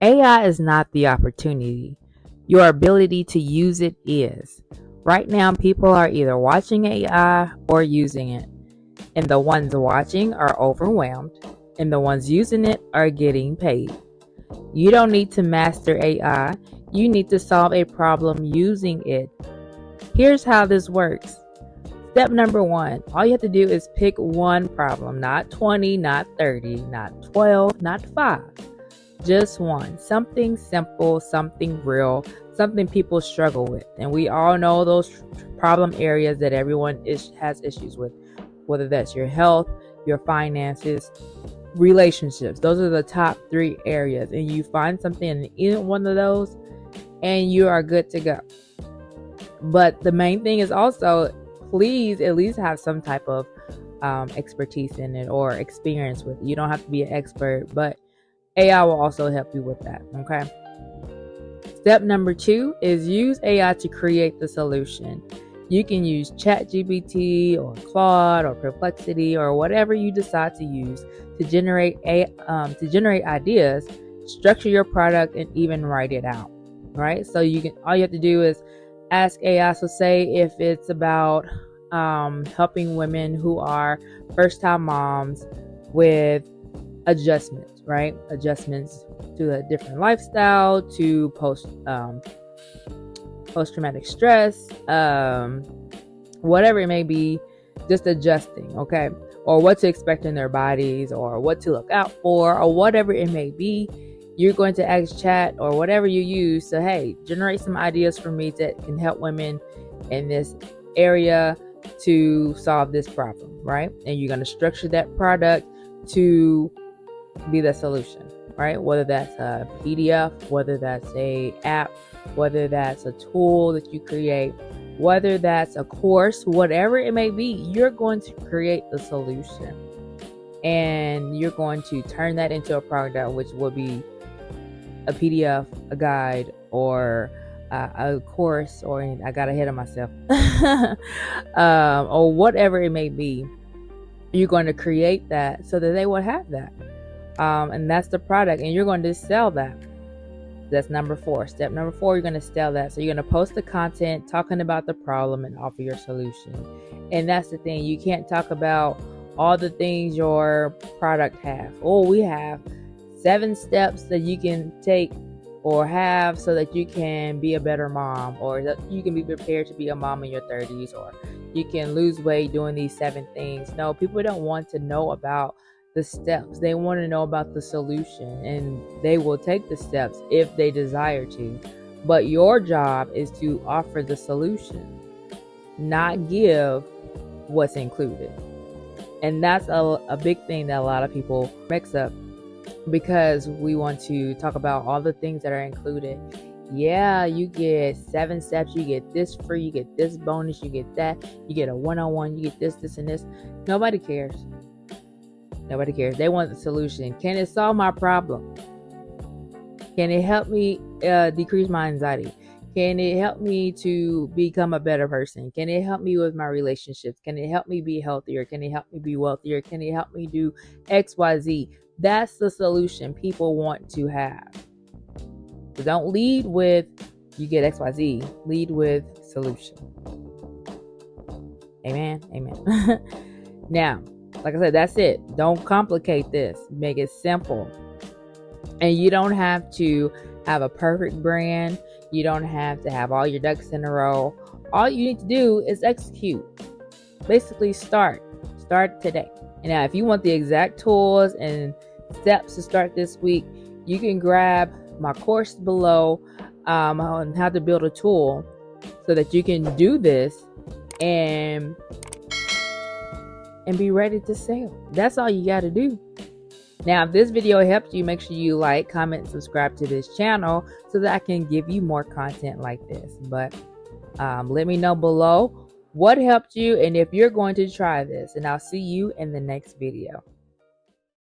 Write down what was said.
AI is not the opportunity. Your ability to use it is. Right now, people are either watching AI or using it. And the ones watching are overwhelmed, and the ones using it are getting paid. You don't need to master AI, you need to solve a problem using it. Here's how this works. Step number one, all you have to do is pick one problem, not 20, not 30, not 12, not 5. Just one. Something simple, something real, something people struggle with. And we all know those problem areas that everyone has issues with, whether that's your health, your finances, relationships. Those are the top 3 areas. And you find something in either one of those, and you are good to go. But the main thing is also, please at least have some type of expertise in it or experience with it. You don't have to be an expert, but AI will also help you with that. Okay. Step number 2 is use AI to create the solution. You can use ChatGPT or Claude or Perplexity or whatever you decide to use to generate ideas, structure your product, and even write it out. Right? So all you have to do is ask AI. So say if it's about helping women who are first-time moms with adjustments, right? Adjustments to a different lifestyle, to post-traumatic stress, whatever it may be, just adjusting, okay? Or what to expect in their bodies, or what to look out for, or whatever it may be. You're going to ask chat or whatever you use to, hey, generate some ideas for me that can help women in this area to solve this problem, right? And you're going to structure that product to be the solution, right? Whether that's a PDF, whether that's a app, whether that's a tool that you create, whether that's a course, whatever it may be, you're going to create the solution. And you're going to turn that into a product, which will be a PDF, a guide, or a course, or I got ahead of myself, or whatever it may be. You're going to create that so that they will have that. And that's the product, and you're going to sell that. That's number 4. Step number 4, you're going to sell that. So you're going to post the content talking about the problem and offer your solution. And that's the thing. You can't talk about all the things your product have. Oh, we have 7 steps that you can take or have so that you can be a better mom, or that you can be prepared to be a mom in your 30s, or you can lose weight doing these 7 things. No, people don't want to know about the steps. They want to know about the solution, and they will take the steps if they desire to. But your job is to offer the solution, not give what's included. And that's a big thing that a lot of people mix up, because we want to talk about all the things that are included. Yeah, you get 7 steps, you get this free, you get this bonus, you get that, you get a one-on-one, you get this, and this. Nobody cares. Nobody cares. They want the solution. Can it solve my problem? Can it help me decrease my anxiety? Can it help me to become a better person? Can it help me with my relationships? Can it help me be healthier? Can it help me be wealthier? Can it help me do XYZ? That's the solution people want to have. So don't lead with you get XYZ. Lead with solution. Amen. Amen. Now, like I said, that's it. Don't complicate this. Make it simple. And you don't have to have a perfect brand. You don't have to have all your ducks in a row. All you need to do is execute. Basically, start. Start today. And now, if you want the exact tools and steps to start this week, you can grab my course below on how to build a tool so that you can do this and be ready to sell. That's all you got to do. Now, if this video helped you, make sure you like, comment, and subscribe to this channel so that I can give you more content like this. But let me know below what helped you and if you're going to try this. And I'll see you in the next video.